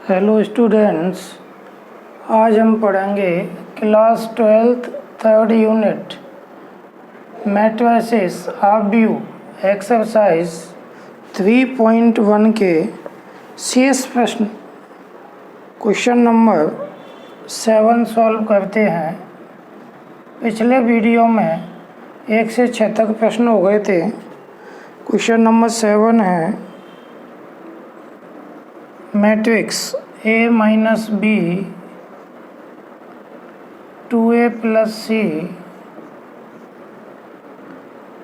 Hello students, आज हम पढ़ेंगे class 12th third unit matrices of view exercise 3.1 के शेष प्रश्न क्वेश्चन नंबर 7 सॉल्व करते हैं। पिछले वीडियो में 1 से 6 तक प्रश्न हो गए थे। क्वेश्चन नंबर 7 है matrix A minus B 2A plus C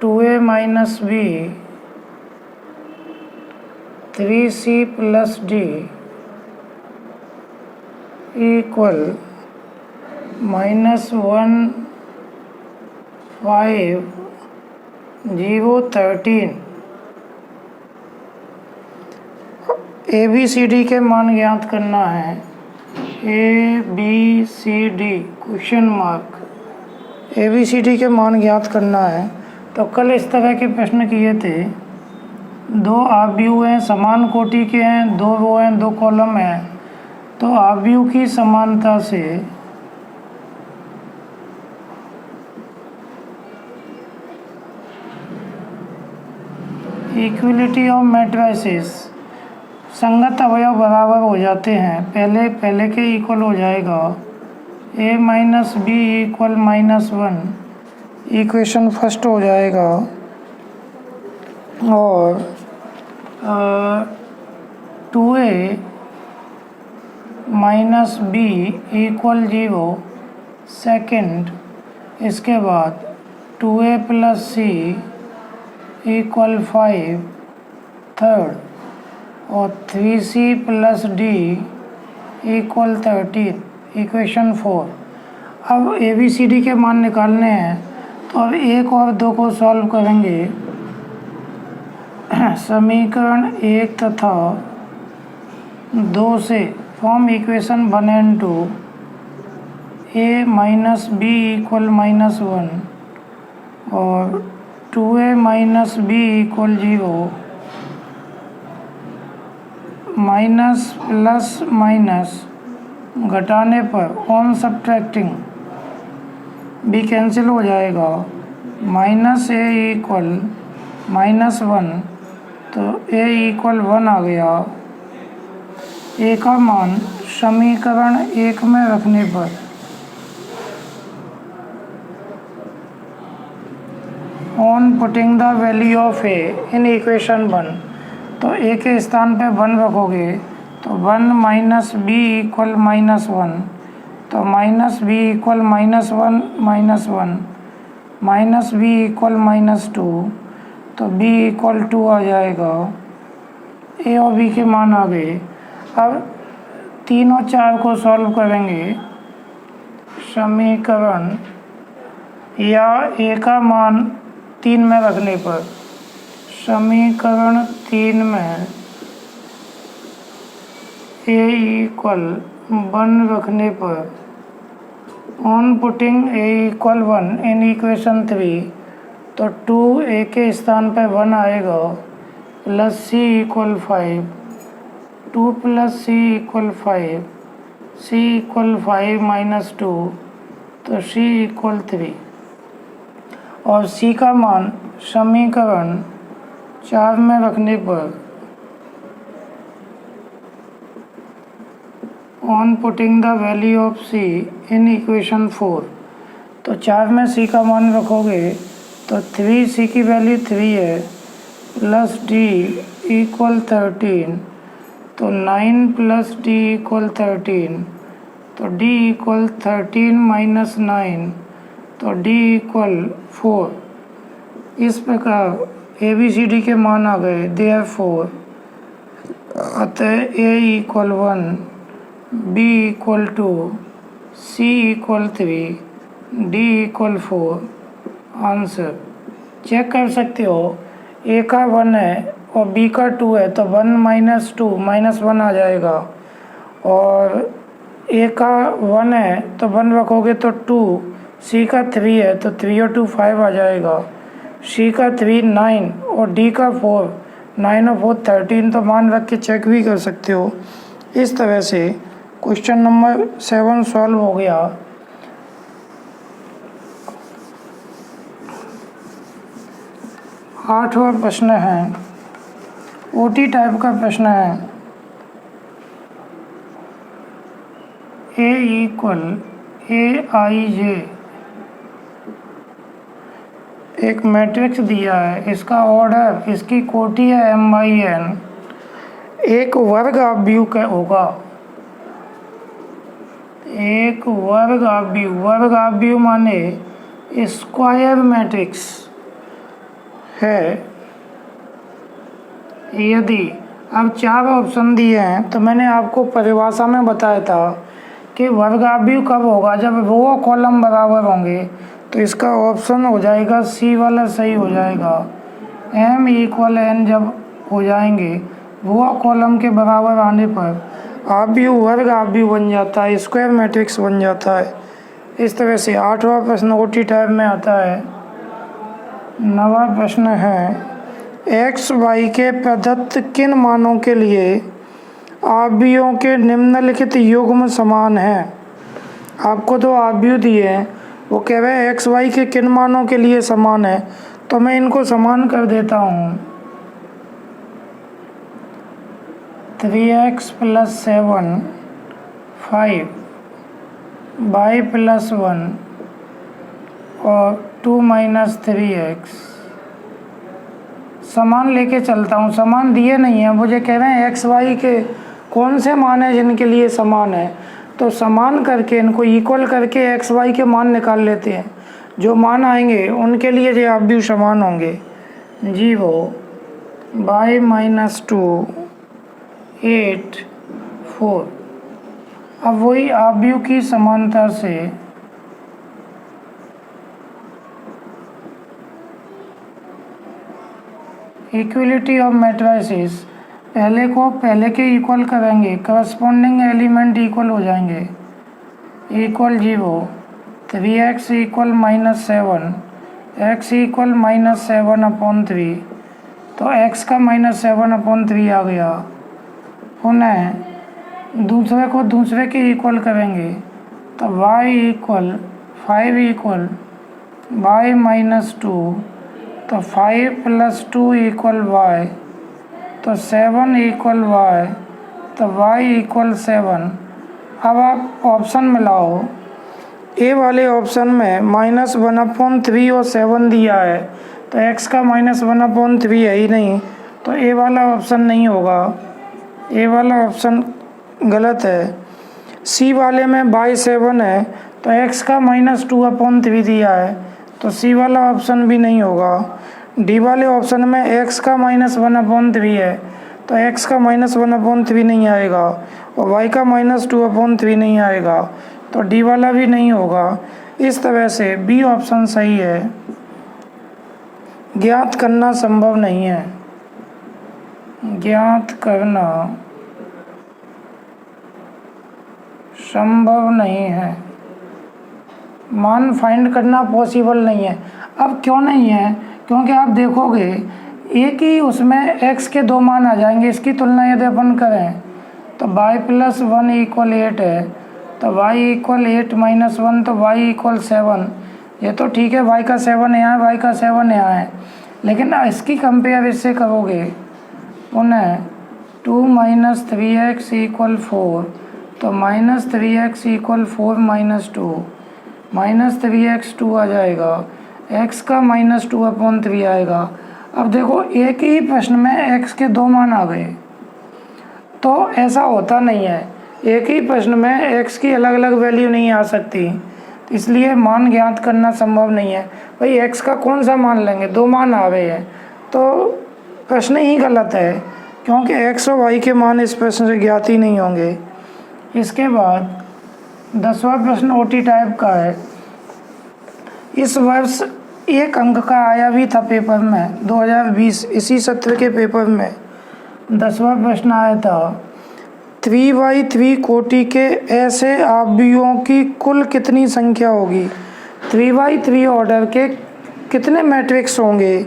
2A minus B 3C plus D equal -1 5 0 13। ABCD के मान ज्ञात करना है। ABCD क्वेश्चन मार्क ABCD के मान ज्ञात करना है। तो कल इस तरह के प्रश्न किए थे। 2 आव्यूह हैं, समान कोटि के हैं, 2 रो हैं, 2 कॉलम हैं। तो आव्यूह की समानता से इक्विलिटी ऑफ मैट्रिसेस संगत अवयव बराबर हो जाते हैं। पहले के इक्वल हो जाएगा A minus B equal -1, equation first हो जाएगा। और 2A minus B equal 0 second. इसके बाद 2A प्लस सी इक्वल 5 थर्ड। और 3C plus D equal 13, equation 4। अब ABCD के मान निकालने हैं, तो अब 1 और 2 को सॉल्व करेंगे। समीकरण 1 तथा 2 से form equation 1 and 2। A minus B equal -1 और 2A minus B equal 0। Minus plus minus घटाने पर ऑन सब्ट्रैक्टिंग बी कैंसिल हो जाएगा। -A इक्वल -1, तो A इक्वल 1 आ गया। A का मान समीकरण 1 में रखने पर on putting the value of A in equation 1, तो A के स्थान पे 1 रखोगे तो 1 माइनस बी इक्वल -1, तो minus B equal -1 minus B equal -2, तो b इक्वल 2 आ जाएगा। A और b के मान आ गए। अब 3 और 4 को सॉल्व करेंगे। समीकरण या A का मान 3 में रखने पर समीकरण 3 में A इक्वल 1 रखने पर on putting A equal 1 in equation 3, तो 2A के स्थान पे 1 आएगा plus C equal 5, 2 plus C equal 5, C equal 5 minus 2, तो C इक्वल 3। और C का मान समीकरण 4 में रखने पर on putting the value of C in equation 4, तो 4 में C का मान रखोगे तो 3C की वैल्यू 3 है प्लस D इक्वल 13, तो 9 प्लस D इक्वल 13, तो D इक्वल 13 माइनस 9, तो D इक्वल 4। इस प्रकार ABCD के मान आ गए। देयरफॉर अतः A equal 1, B equal 2, C equal 3, D equal 4। Answer check कर सकते हो। A का 1 है और B का 2 है, तो 1 माइनस 2 -1 आ जाएगा। और A का 1 है तो 1 रखोगे तो 2, C का 3 है तो 3 और 2 5 आ जाएगा। C का 3 9 और D का 4, 9 और 4 13, तो मान रख के चेक भी कर सकते हो। इस तरह से क्वेश्चन नंबर 7 सॉल्व हो गया। आठवां प्रश्न है, ओटी टाइप का प्रश्न है। A = AIJ एक मैट्रिक्स दिया है, इसका ऑर्डर, इसकी कोटि है m/n, एक वर्ग आव्यूह होगा। एक वर्ग आव्यूह माने स्क्वायर मैट्रिक्स है। यदि अब 4 ऑप्शन दिए हैं तो मैंने आपको परिभाषा में बताया था कि वर्ग आव्यूह कब होगा, जब रो और कॉलम बराबर होंगे। तो इसका ऑप्शन हो जाएगा सी वाला सही हो जाएगा। m = n जब हो जाएंगे रो और कॉलम के बराबर आने पर आव्यूह वर्ग आव्यूह बन जाता है, स्क्वायर मैट्रिक्स बन जाता है। इस तरह से 8वां प्रश्न ओटी टाइप में आता है। 9वां प्रश्न है, x y के प्रदत्त किन मानों के लिए आव्यूहों के निम्नलिखित युग्म समान हैं। आपको तो आव्यूह दिए हैं, वो कह रहे हैं x y के किन मानों के लिए समान है, तो मैं इनको समान कर देता हूँ। 3x + 7 5 y + 1 और 2 - 3x समान लेके चलता हूँ। समान दिए नहीं है, मुझे कह रहे हैं x y के कौन से मान हैं जिनके लिए समान है, तो समान करके इनको इक्वल करके x y के मान निकाल लेते हैं। जो मान आएंगे उनके लिए ये आव्यूह समान होंगे। 0 y - 2 8 4। अब वही आव्यूह की समानता से इक्वलिटी ऑफ मैट्रिसेस पहले को पहले के इक्वल करेंगे, करस्पॉन्डिंग एलिमेंट इक्वल हो जाएंगे। इक्वल 0 3x = -7 x = -7/3 तो x का -7/3 आ गया। पुनः दूसरे को दूसरे के इक्वल करेंगे तो y = 5 y - 2 तो 5 + 2 = y तो 7 = y तो y = 7। अब आप ऑप्शन मिलाओ। ए वाले ऑप्शन में -1/3 और 7 दिया है, तो x का -1/3 है ही नहीं, तो ए वाला ऑप्शन नहीं होगा। ए वाला ऑप्शन गलत है। सी वाले में बाई 7 है, तो x का -2/3 दिया है, तो सी वाला ऑप्शन भी नहीं होगा। डी वाले ऑप्शन में x का -1/3 है, तो x का -1/3 नहीं आएगा और y का -2/3 नहीं आएगा, तो डी वाला भी नहीं होगा। इस तरह से बी ऑप्शन सही है। ज्ञात करना संभव नहीं है। ज्ञात करना संभव नहीं है, मान फाइंड करना पॉसिबल नहीं है। अब क्यों नहीं है, क्योंकि आप देखोगे एक ही उसमें x के 2 मान आ जाएंगे। इसकी तुलना यदि अपन करें तो y + 1 = 8 है, तो y = 8 - 1 तो y = 7। ये तो ठीक है, y का 7 यहाँ है, y का 7 यहाँ है, लेकिन इसकी कंपेयर इससे करोगे। पुनः 2 - 3x = 4 तो -3x = 4 - 2 -3x 2 आ जाएगा, x का -2/3 आएगा। अब देखो एक ही प्रश्न में x के 2 मान आ गए, तो ऐसा होता नहीं है। एक ही प्रश्न में x की अलग अलग वैल्यू नहीं आ सकती, तो इसलिए मान ज्ञात करना संभव नहीं है। भाई x का कौन सा मान लेंगे, 2 मान आ गए हैं, तो प्रश्न ही गलत है, क्योंकि x और y के मान इस प्रश्न से ज्ञात ही नहीं होंगे। इसके बाद 10वां प्रश्न ओटी टाइप का है। इस वर्ष 1 अंक का आया भी था पेपर में 2020 इसी सत्र के पेपर में 10वां प्रश्न आया था। 3/3 कोटि के ऐसे आव्यूहों की कुल कितनी संख्या होगी। 3/3 ऑर्डर के कितने मैट्रिक्स होंगे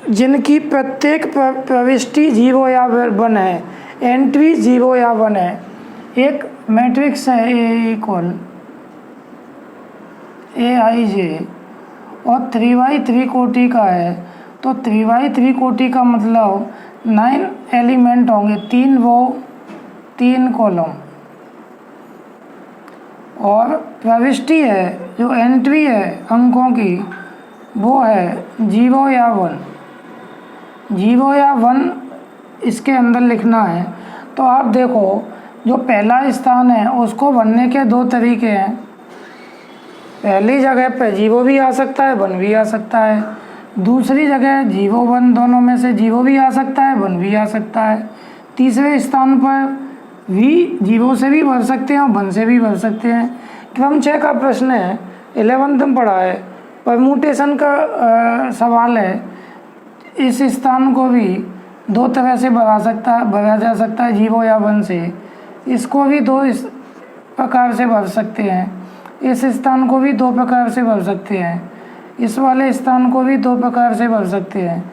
जिनकी प्रत्येक प्रविष्टि 0 या 1 है। एंट्री 0 या 1 है। एक मैट्रिक्स है ए इक्वल AIJ और 3x3 कोटि का है, तो 3x3 कोटि का मतलब 9 एलिमेंट होंगे, 3 रो 3 कॉलम। और प्रविष्टि है जो एंट्री है अंकों की वो है 0 या 1। 0 या 1 इसके अंदर लिखना है। तो आप देखो जो पहला स्थान है उसको भरने के 2 तरीके हैं। पहली जगह पे 0 भी आ सकता है 1 भी आ सकता है। दूसरी जगह 0 1 दोनों में से 0 भी आ सकता है 1 भी आ सकता है। तीसरे स्थान पर भी 0 से भी भर सकते हैं और 1 से भी भर सकते हैं। क्रम 6 का प्रश्न है, 11th में पढ़ा है, परम्यूटेशन का सवाल है। इस स्थान को भी 2 तरह से भरा जा सकता है 0 या 1 से। इसको भी 2 इस प्रकार से भर सकते हैं। इस स्थान को भी 2 प्रकार से भर सकते हैं। इस वाले स्थान को भी 2 प्रकार से भर सकते हैं।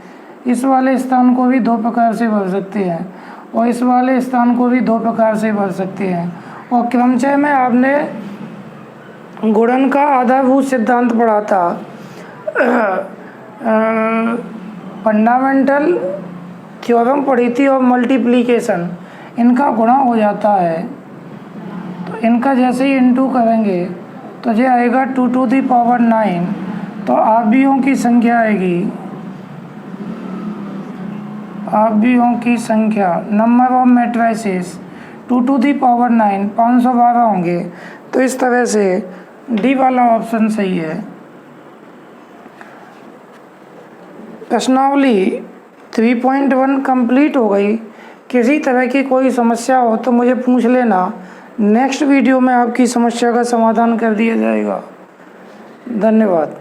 इस वाले स्थान को भी 2 प्रकार से भर सकते हैं और इस वाले स्थान को भी 2 प्रकार से भर सकते हैं। और क्रम 6 में आपने गुणन का आधारभूत सिद्धांत पढ़ा था, फंडामेंटल थ्योरम पढ़ी थी और मल्टीप्लिकेशन, इनका गुणा हो जाता है। तो इनका जैसे ही इनटू करेंगे तो ये आएगा 2 to the power 9। तो आवयवों की संख्या आएगी, आवयवों की संख्या number of matrices 2 to the power 9 512 होंगे। तो इस तरह से डी वाला ऑप्शन सही है। प्रश्नावली 3.1 कंप्लीट हो गई। किसी तरह की कोई समस्या हो तो मुझे पूछ लेना, नेक्स्ट वीडियो में आपकी समस्या का समाधान कर दिया जाएगा। धन्यवाद।